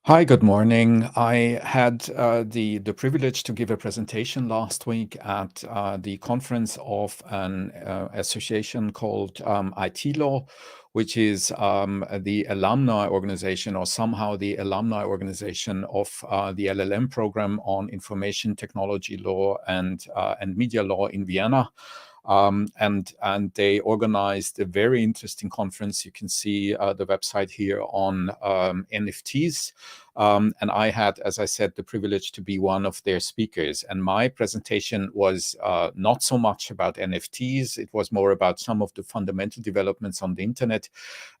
Hi, good morning. I had the privilege to give a presentation last week at the conference of an association called IT Law, which is the alumni organization, or somehow the alumni organization of the LLM program on information technology law and media law in Vienna. And they organized a very interesting conference. You can see the website here on NFTs. And I had, as I said, the privilege to be one of their speakers. And my presentation was not so much about NFTs. It was more about some of the fundamental developments on the internet.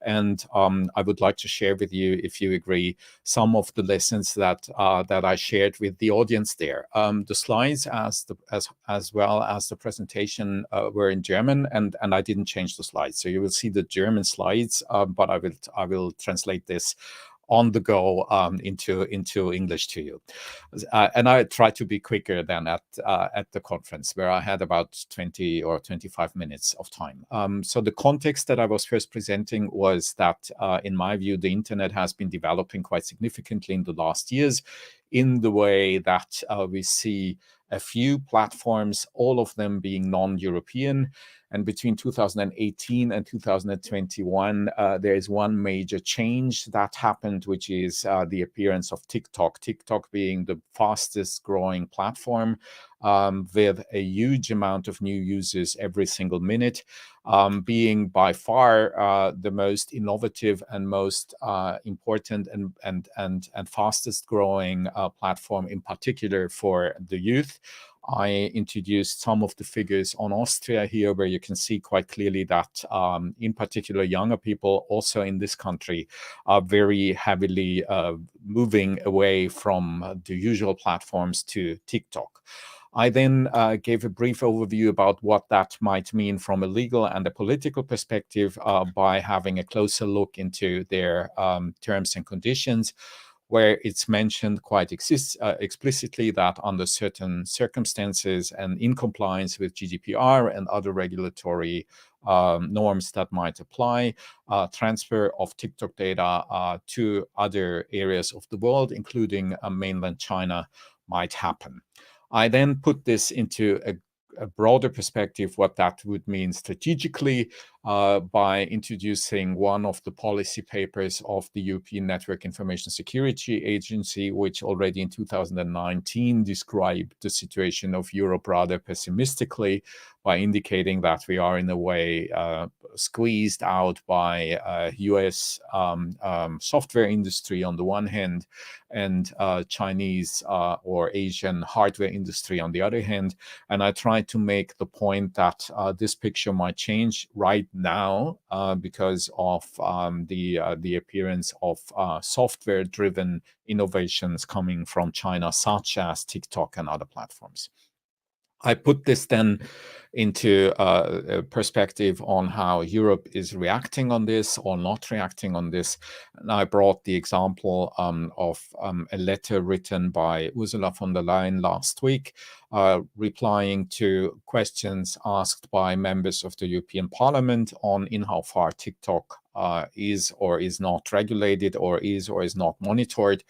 And I would like to share with you, if you agree, some of the lessons that I shared with the audience there. The slides as well as the presentation were in German, and I didn't change the slides. So you will see the German slides, but I will translate this on the go into English to you. And I tried to be quicker than at the conference, where I had about 20 or 25 minutes of time. So the context that I was first presenting was that, in my view, the internet has been developing quite significantly in the last years, in the way that we see a few platforms, all of them being non-European. And between 2018 and 2021, there is one major change that happened, which is the appearance of TikTok. TikTok being the fastest growing platform, with a huge amount of new users every single minute, being by far the most innovative and most important and fastest growing platform, in particular for the youth. I introduced some of the figures on Austria here, where you can see quite clearly that, in particular, younger people also in this country are very heavily moving away from the usual platforms to TikTok. I then gave a brief overview about what that might mean from a legal and a political perspective, by having a closer look into their terms and conditions, where it's mentioned quite explicitly that under certain circumstances and in compliance with GDPR and other regulatory norms that might apply, transfer of TikTok data to other areas of the world, including mainland China, might happen. I then put this into a broader perspective, what that would mean strategically, by introducing one of the policy papers of the European Network Information Security Agency, which already in 2019 described the situation of Europe rather pessimistically, by indicating that we are in a way squeezed out by US software industry on the one hand, and Chinese or Asian hardware industry on the other hand. And I tried to make the point that this picture might change right now because of the appearance of software-driven innovations coming from China, such as TikTok and other platforms. I put this then into a perspective on how Europe is reacting on this or not reacting on this. And I brought the example of a letter written by Ursula von der Leyen last week, replying to questions asked by members of the European Parliament on in how far TikTok is or is not regulated, or is not monitored.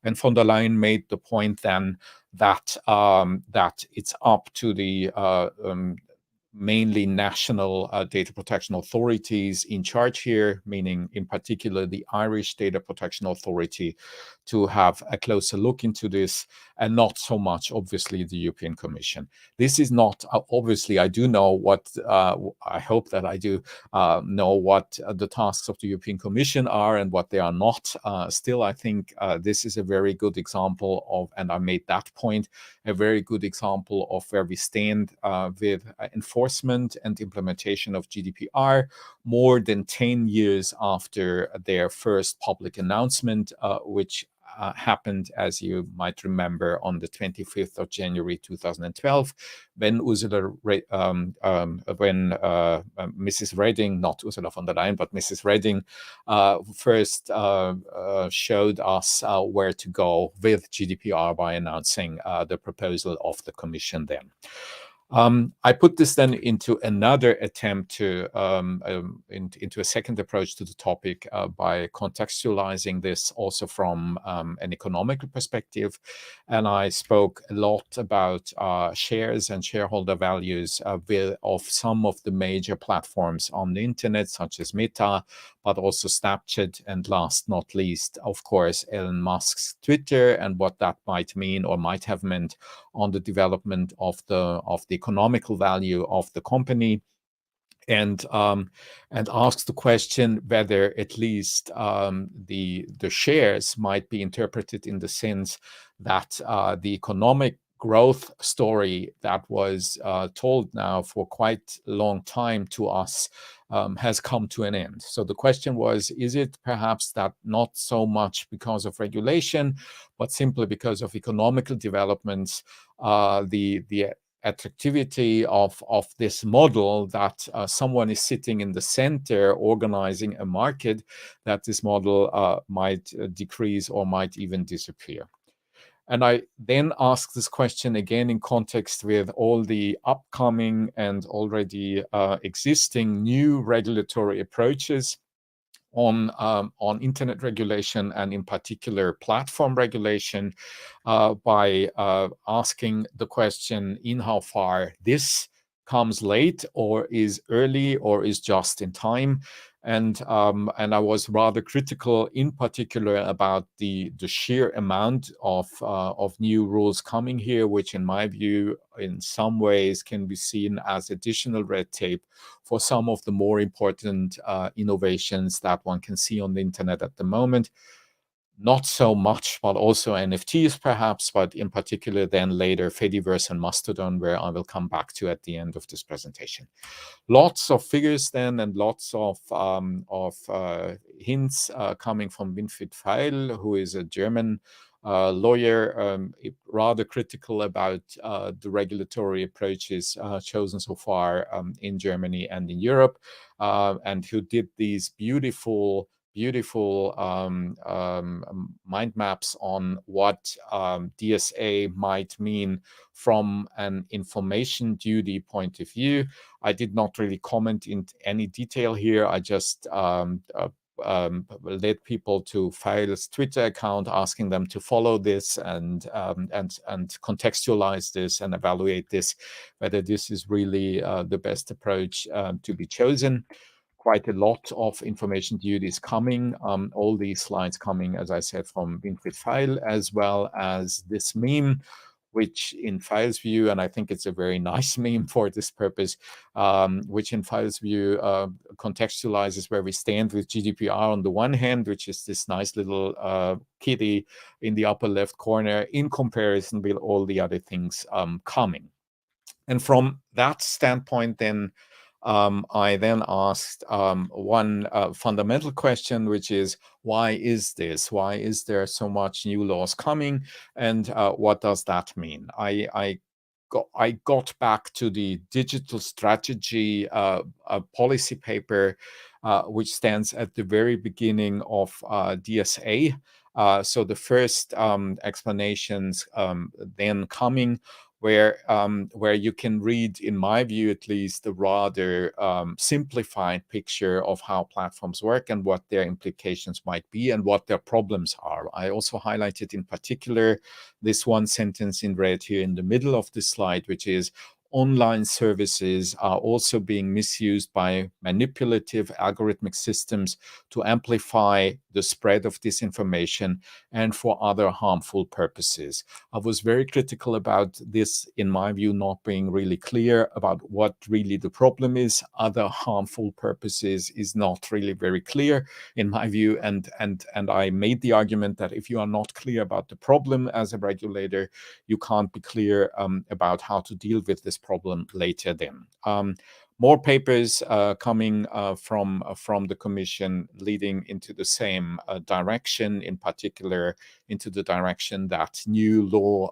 And von der Leyen made the point then that it's up to the mainly national data protection authorities in charge here, meaning in particular the Irish Data Protection Authority, to have a closer look into this, and not so much, obviously, the European Commission. This is not, obviously, I do know what, I hope that I do know what the tasks of the European Commission are and what they are not. Still, I think this is a very good example of, and I made that point, a very good example of where we stand with enforcement and implementation of GDPR more than 10 years after their first public announcement, which happened, as you might remember, on the 25th of January 2012, when Mrs. Reding, not Ursula von der Leyen, but Mrs. Reding, first showed us where to go with GDPR by announcing the proposal of the Commission then. I put this then into another attempt to into a second approach to the topic by contextualizing this also from an economical perspective, and I spoke a lot about shares and shareholder values of some of the major platforms on the internet, such as Meta, but also Snapchat, and last not least, of course, Elon Musk's Twitter, and what that might mean or might have meant on the development of the economical value of the company, and asks the question whether at least the shares might be interpreted in the sense that the economic growth story that was told now for quite a long time to us has come to an end. So the question was, is it perhaps that not so much because of regulation, but simply because of economical developments, the attractivity of this model, that someone is sitting in the center organizing a market, that this model might decrease or might even disappear? And I then ask this question again in context with all the upcoming and already existing new regulatory approaches on internet regulation, and in particular platform regulation, by asking the question in how far this comes late or is early or is just in time. And I was rather critical, in particular, about the sheer amount of new rules coming here, which, in my view, in some ways can be seen as additional red tape for some of the more important innovations that one can see on the internet at the moment. Not so much, but also NFTs perhaps, but in particular then later Fediverse and Mastodon, where I will come back to at the end of this presentation. Lots of figures then, and lots of hints coming from Winfried Feil, who is a German lawyer, rather critical about the regulatory approaches chosen so far in Germany and in Europe, and who did these beautiful mind maps on what DSA might mean from an information duty point of view. I did not really comment in any detail here. I just led people to Feil's Twitter account, asking them to follow this and contextualize this and evaluate this, whether this is really the best approach to be chosen. Quite a lot of information duties coming. All these slides coming, as I said, from Winfried Feil, as well as this meme, which in Feil's view, and I think it's a very nice meme for this purpose, which in Feil's view contextualizes where we stand with GDPR on the one hand, which is this nice little kitty in the upper left corner, in comparison with all the other things coming. And from that standpoint, then, I then asked one fundamental question, which is, why is this? Why is there so much new laws coming? And what does that mean? I got back to the digital strategy policy paper, which stands at the very beginning of DSA. So the first explanations then coming, where you can read, in my view at least, a rather simplified picture of how platforms work and what their implications might be and what their problems are. I also highlighted in particular this one sentence in red here in the middle of the slide, which is, online services are also being misused by manipulative algorithmic systems to amplify the spread of disinformation and for other harmful purposes. I was very critical about this, in my view, not being really clear about what really the problem is. Other harmful purposes is not really very clear, in my view, and I made the argument that if you are not clear about the problem as a regulator, you can't be clear about how to deal with this problem later then. More papers coming from the Commission, leading into the same direction, in particular into the direction that new law,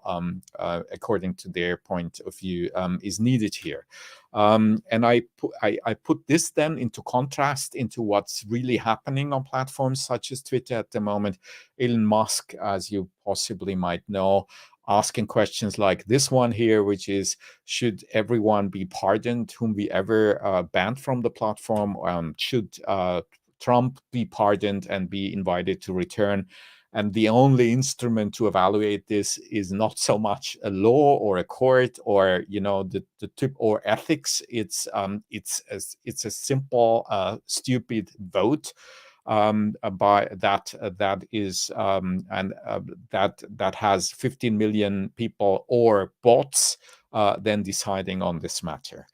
according to their point of view, is needed here. And I put this then into contrast into what's really happening on platforms such as Twitter at the moment. Elon Musk, as you possibly might know, asking questions like this one here, which is, should everyone be pardoned whom we ever banned from the platform? Should Trump be pardoned and be invited to return? And the only instrument to evaluate this is not so much a law or a court or the tip or ethics. It's a simple stupid vote by that is and that has 15 million people or bots then deciding on this matter.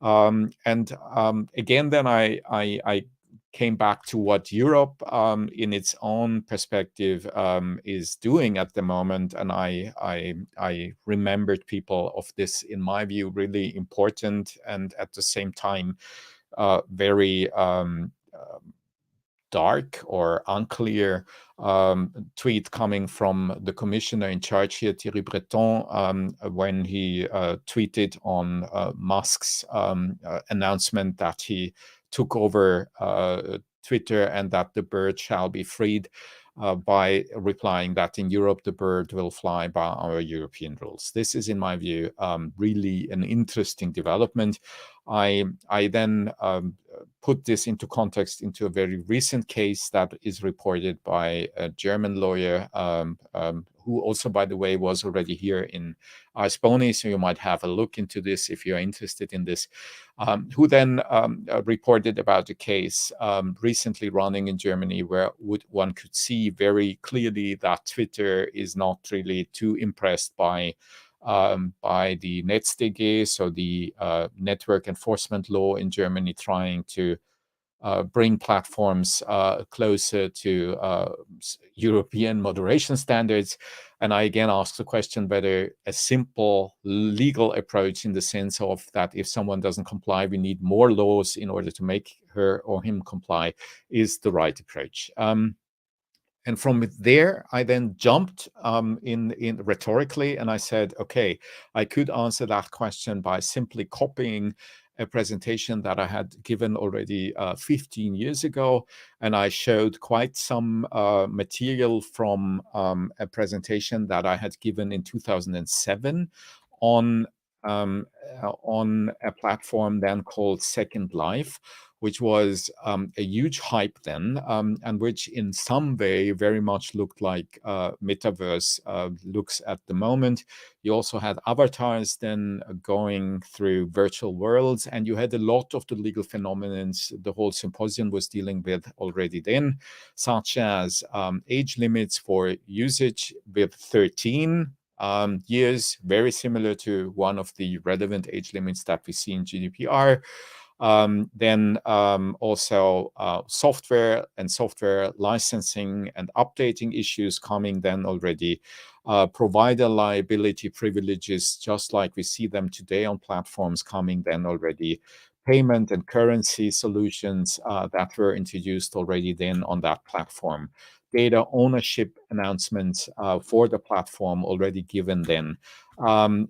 Again, then I came back to what Europe in its own perspective is doing at the moment, and I remembered people of this, in my view, really important and at the same time very dark or unclear tweet coming from the commissioner in charge here, Thierry Breton, when he tweeted on Musk's announcement that he took over Twitter and that the bird shall be freed, by replying that in Europe the bird will fly by our European rules. This is, in my view, really an interesting development. I then put this into context into a very recent case that is reported by a German lawyer who also, by the way, was already here in Ars Boni, so you might have a look into this if you're interested in this, who then reported about a case recently running in Germany where one could see very clearly that Twitter is not really too impressed by the NetzDG, so the network enforcement law in Germany, trying to bring platforms closer to European moderation standards. And I again ask the question whether a simple legal approach, in the sense of that if someone doesn't comply, we need more laws in order to make her or him comply, is the right approach. And from there, I then jumped in rhetorically, and I said, okay, I could answer that question by simply copying a presentation that I had given already 15 years ago. And I showed quite some material from a presentation that I had given in 2007 on a platform then called Second Life, which was a huge hype then, and which in some way very much looked like Metaverse looks at the moment. You also had avatars then going through virtual worlds, and you had a lot of the legal phenomena the whole Symposion was dealing with already then, such as age limits for usage with 13 years, very similar to one of the relevant age limits that we see in GDPR. Then also software and software licensing and updating issues coming then already. Provider liability privileges, just like we see them today on platforms, coming then already. Payment and currency solutions that were introduced already then on that platform. Data ownership announcements for the platform already given then.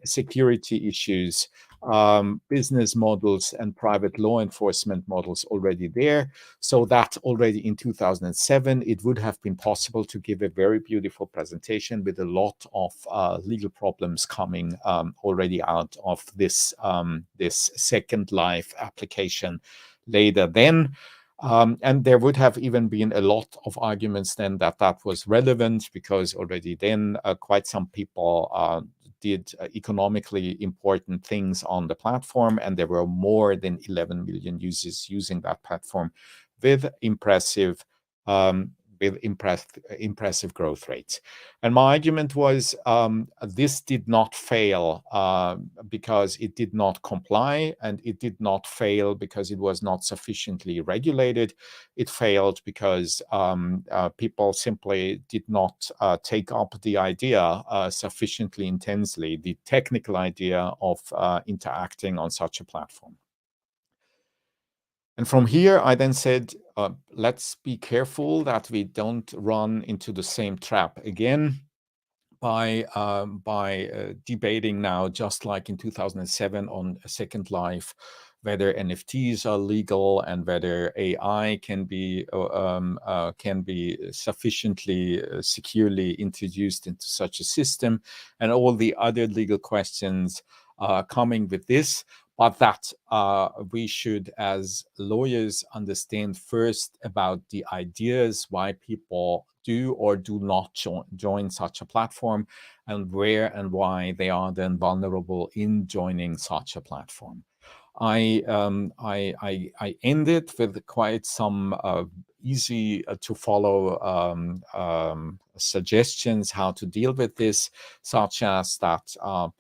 Security issues, business models and private law enforcement models already there. So that already in 2007, it would have been possible to give a very beautiful presentation with a lot of legal problems coming already out of this, this Second Life application later then. And there would have even been a lot of arguments then that that was relevant, because already then quite some people did economically important things on the platform, and there were more than 11 million users using that platform with impressive growth rates. And my argument was this did not fail because it did not comply, and it did not fail because it was not sufficiently regulated. It failed because people simply did not take up the idea sufficiently intensely, the technical idea of interacting on such a platform. And from here, I then said, let's be careful that we don't run into the same trap again by debating now, just like in 2007 on Second Life, whether NFTs are legal and whether AI can be sufficiently securely introduced into such a system, and all the other legal questions coming with this. But that we should, as lawyers, understand first about the ideas why people do or do not join such a platform, and where and why they are then vulnerable in joining such a platform. I ended with quite some easy to follow suggestions how to deal with this, such as that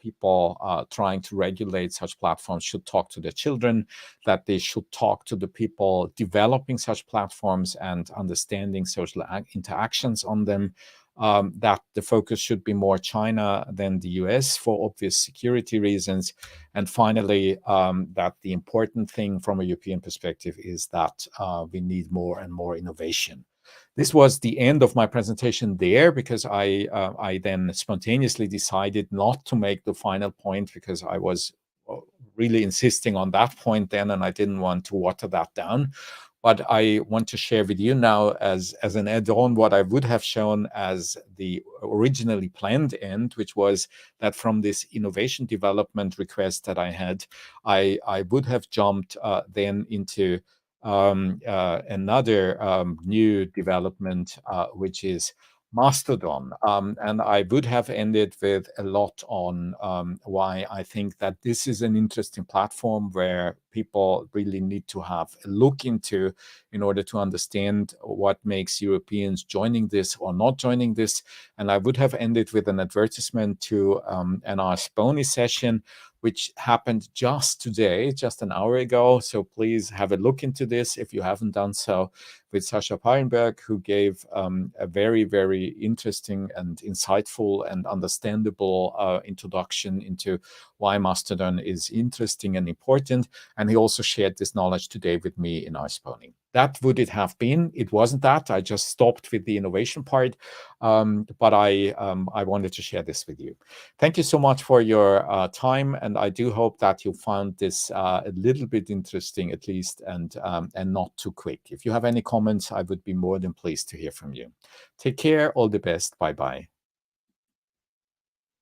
people trying to regulate such platforms should talk to their children, that they should talk to the people developing such platforms and understanding social interactions on them. That the focus should be more China than the US for obvious security reasons. And finally, that the important thing from a European perspective is that we need more and more innovation. This was the end of my presentation there, because I then spontaneously decided not to make the final point, because I was really insisting on that point then, and I didn't want to water that down. But I want to share with you now as an add-on what I would have shown as the originally planned end, which was that from this innovation development request that I had, I would have jumped then into another new development, which is Mastodon. And I would have ended with a lot on why I think that this is an interesting platform where people really need to have a look into in order to understand what makes Europeans joining this or not joining this. And I would have ended with an advertisement to an Ask Bony session, which happened just today, just an hour ago. So please have a look into this if you haven't done so, with Sasha Parenberg, who gave a very, very interesting and insightful and understandable introduction into why Mastodon is interesting and important. And he also shared this knowledge today with me in Icepony. That would it have been. It wasn't that. I just stopped with the innovation part, but I wanted to share this with you. Thank you so much for your time, and I do hope that you found this a little bit interesting, at least, and not too quick. If you have any comments, I would be more than pleased to hear from you. Take care. All the best. Bye-bye.